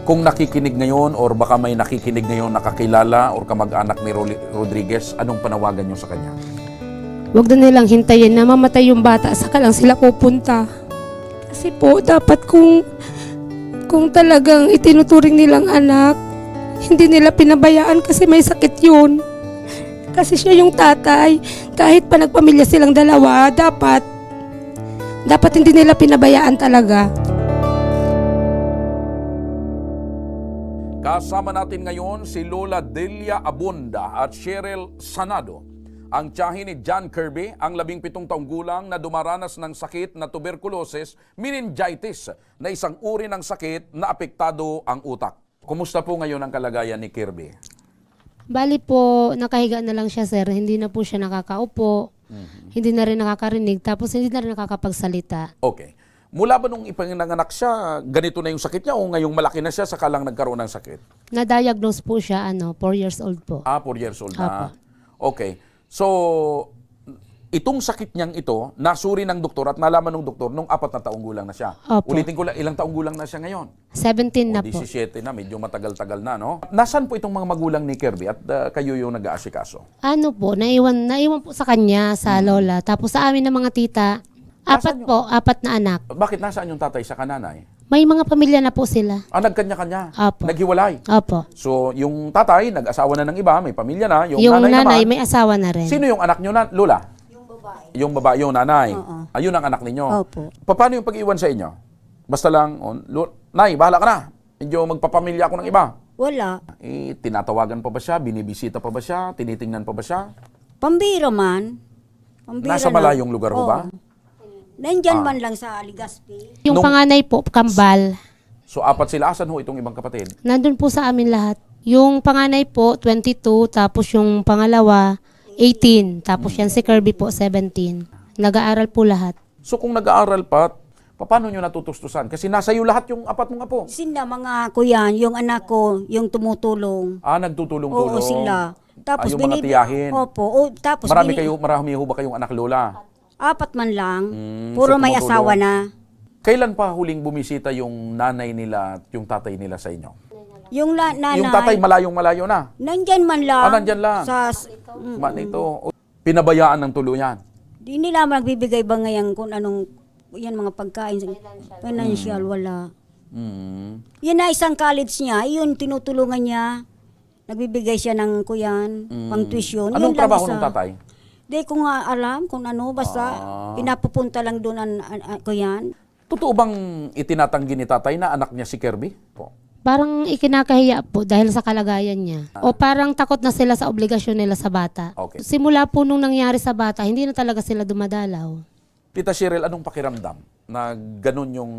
Kung nakikinig ngayon or baka may nakikinig ngayon nakakilala or kamag-anak ni Rodriguez, anong panawagan nyo sa kanya? Huwag na nilang hintayin na mamatay yung bata, saka lang sila pupunta. Kasi po, dapat kung talagang itinuturing nilang anak, hindi nila pinabayaan kasi may sakit yun. Kasi siya yung tatay. Kahit pa nagpamilya silang dalawa, dapat hindi nila pinabayaan talaga. Kasama natin ngayon si Lola Delia Abunda at Cheryl Sanado, ang tiyahin ni John Kirby, ang 17 taong gulang na dumaranas ng sakit na tuberculosis, meningitis, na isang uri ng sakit na apektado ang utak. Kumusta po ngayon ang kalagayan ni Kirby? Bali po, nakahiga na lang siya, sir. Hindi na po siya nakakaupo. Hindi na rin nakakarinig. Tapos hindi na rin nakakapagsalita. Okay. Mula ba nung ipanganganak siya, ganito na yung sakit niya o ngayong malaki na siya, saka lang nagkaroon ng sakit? Na-diagnose po siya, 4 years old po. 4 years old na. Apo. Okay. So, itong sakit niyang ito, nasuri ng doktor at nalaman ng doktor nung 4 na taong gulang na siya. Opo. Ulitin ko lang, ilang taong gulang na siya ngayon? 17 na po. 17 na, medyo matagal-tagal na, no? Nasaan po itong mga magulang ni Kirby at kayo yung nag-aasikaso? Ano po, naiwan po sa kanya, sa lola. Tapos sa amin ng mga tita, Nasaan 4 na anak. Bakit nasaan yung tatay sa kananay? May mga pamilya na po sila. Nagkanya-kanya. Apo. Naghiwalay. Opo. So, yung tatay, nag-asawa na ng iba, may pamilya na. Yung Yung nanay nanay naman, may asawa na rin. sino yung anak nyo na, Lola? Yung babae, yung nanay. Oo. Ayun ang anak ninyo. Opo. Paano yung pag-iwan sa inyo? Basta lang, Nay, bahala ka na. Medyo magpapamilya ako ng iba. Wala. Tinatawagan pa ba siya? Binibisita pa ba siya? Tinitingnan pa ba siya? Pambira man. Pambira Nasa lang. malayong lugar ho Oo. ba? Nandyan man lang sa Legazpi. Yung Nung- panganay po, kambal. So, 4 sila. Asan ho itong ibang kapatid? Nandun po sa amin lahat. Yung panganay po, 22. Tapos yung pangalawa, 18. Tapos yan si Kirby po, 17. Nag-aaral po lahat. So, kung nag-aaral pa, paano nyo natutustusan? Kasi nasa iyo lahat yung 4 mong apo. Sila mga kuyan, yung anak ko, yung tumutulong. Nagtutulong-tulong. Oo, sila. Tapos yung mga tiyahin. Opo. O, tapos Marami ho ba kayong anak lola? 4 man lang. so Puro may tumutulong. asawa na. Kailan pa huling bumisita yung nanay nila at yung tatay nila sa inyo? Yung nanay. Yung tatay malayong-malayo na. Nandyan man lang. Nandyan lang. Sa, Manito. Pinabayaan ng tuluyan. di nila magbibigay ba ngayon kung anong, yan mga pagkain. Financial, wala. Mm. Yan na isang college niya, yun tinutulungan niya. Nagbibigay siya ng kuyan, pang tuition. Anong Yun lang trabaho isa. ng tatay? Di ko nga alam kung ano, basta pinapupunta lang doon kuyan. Totoo bang itinatanggi ni tatay na anak niya si Kirby? Po. Parang ikinakahiya po dahil sa kalagayan niya. O parang takot na sila sa obligasyon nila sa bata. Okay. Simula po nung nangyari sa bata, hindi na talaga sila dumadalaw. Tita Cheryl, anong pakiramdam na ganun yung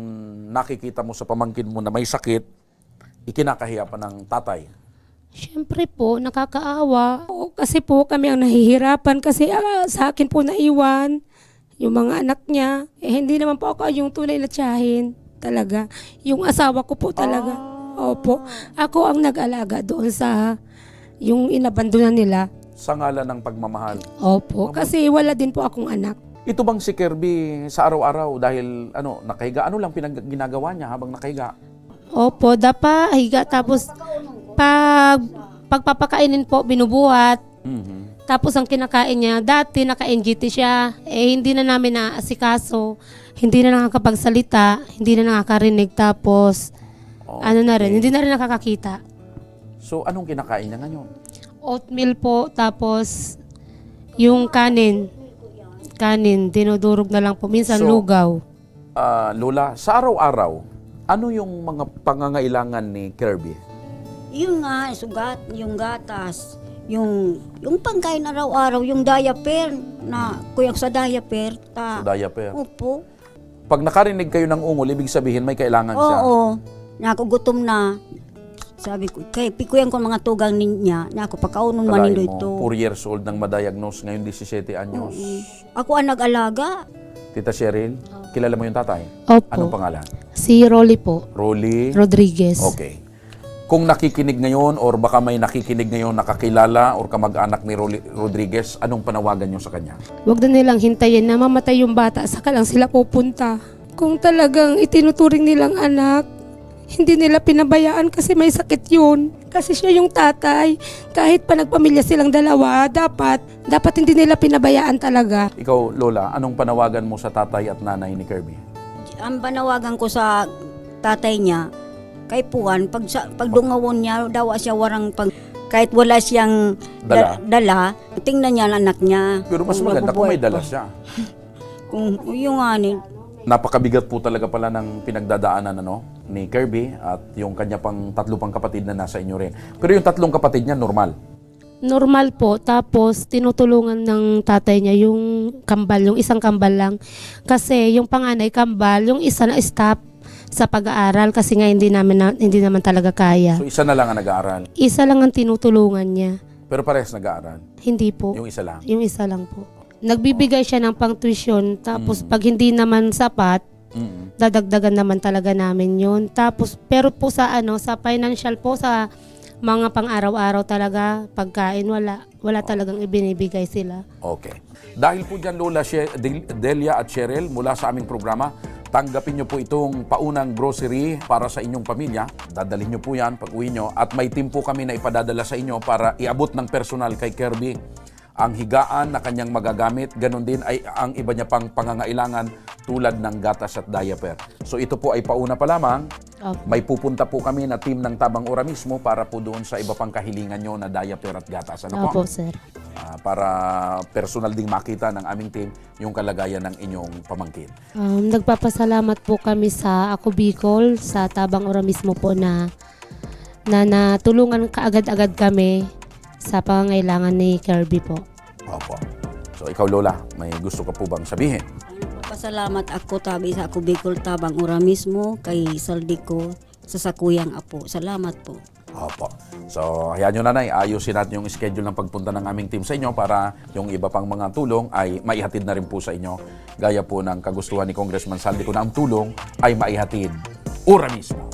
nakikita mo sa pamangkin mo na may sakit, ikinakahiya pa ng tatay? Siyempre po, nakakaawa. O, kasi po kami ang nahihirapan kasi sa akin po naiwan yung mga anak niya. Hindi naman po ako yung tunay na tiyahin talaga. Yung asawa ko po talaga. Opo. Ako ang nag-alaga doon sa yung inabandonan nila. Sa ngalan ng pagmamahal. Opo. Kasi wala din po akong anak. Ito bang si Kirby sa araw-araw dahil nakahiga? Ano lang ginagawa niya habang nakahiga? Opo, higa tapos pagpapakainin po, binubuhat. Mhm. Tapos ang kinakain niya, dati naka-NGT siya, hindi na namin naasikaso, hindi na nakakapagsalita, hindi na nakakarinig, tapos hindi na rin nakakakita. So, anong kinakain niya ngayon? Oatmeal po, tapos yung kanin, dinudurog na lang po, minsan So, lugaw. Lola, sa araw-araw, ano yung mga pangangailangan ni Kirby? Yung nga, sugat, yung gatas, yung pangkain araw-araw, yung diaper na kuya sa diaper. Sa diaper. Opo. Pag nakarinig kayo ng ungol, ibig sabihin may kailangan siya. Oo. Nakugutom na. Sabi ko, kay pikuyan ko mga tugang niya, na ako pagkaunon man nindo Kalahin ito. mo, 4 years old nang ma-diagnose, ngayon 17 anyos. Ako ang nag-alaga. Tita Cheryl, kilala mo yung tatay? Opo. Anong pangalan? Si Rolly po, Rolly? Rodriguez. Okay. Kung nakikinig ngayon or baka may nakikinig ngayon nakakilala or kamag-anak ni Rodriguez, anong panawagan nyo sa kanya? Huwag na nilang hintayin na mamatay yung bata, saka lang sila pupunta. Kung talagang itinuturing nilang anak, hindi nila pinabayaan kasi may sakit yun. Kasi siya yung tatay. Kahit pa nagpamilya silang dalawa, dapat hindi nila pinabayaan talaga. Ikaw, Lola, anong panawagan mo sa tatay at nanay ni Kirby? Ang panawagan ko sa tatay niya, kay Puan, pag dungawon niya, daw siya warang kahit wala siyang dala, tingnan niya ang anak niya. Pero mas maganda kung may dala siya. Kung yung ano, Napakabigat po talaga pala ng pinagdadaanan ni Kirby at yung kanya pang 3 pang kapatid na nasa inyo rin. Pero yung 3 kapatid niya, normal. Normal po, tapos tinutulungan ng tatay niya yung kambal, yung isang kambal lang. Kasi yung panganay kambal, yung isa na stop sa pag-aaral kasi nga hindi naman talaga kaya. So isa na lang ang nag-aaral. Isa lang ang tinutulungan niya. Pero parehas nag-aaral. Hindi po. Yung isa lang. Yung isa lang po. Nagbibigay siya ng pang-tuition, tapos pag hindi naman sapat, dadagdagan naman talaga namin yun. Tapos, pero po sa financial po, sa mga pang-araw-araw talaga, pagkain, wala talagang ibinibigay sila. Okay. Dahil po dyan, Lola Delia at Cheryl, mula sa aming programa, tanggapin nyo po itong paunang grocery para sa inyong pamilya. Dadalhin nyo po yan pag uwi nyo. At may team po kami na ipadadala sa inyo para iabot ng personal kay Kirby ang higaan na kanyang magagamit. Ganon din ay ang iba niya pang pangangailangan tulad ng gatas at diaper. So ito po ay pauna pa lamang. Okay. May pupunta po kami na team ng Tabang Ora mismo para po doon sa iba pang kahilingan nyo na diaper at gatas. Ano po? Opo, sir. Para personal ding makita ng aming team yung kalagayan ng inyong pamangkin. Nagpapasalamat po kami sa Ako Bicol, sa Tabang Ora mismo po na natulungan kaagad-agad kami sa pangangailangan ni Kirby po. Opo. So ikaw, Lola, may gusto ka po bang sabihin? pasalamat ako tabi sa ako Bicol Tabang Ora mismo kay saldi ko sa sakuyang apo. Salamat po. Opo. So, hayaan nyo, nanay, ayusin natin yung schedule ng pagpunta ng aming team sa inyo para yung iba pang mga tulong ay maihatid na rin po sa inyo. Gaya po ng kagustuhan ni Congressman Saldi ko na ang tulong ay maihatid ora mismo.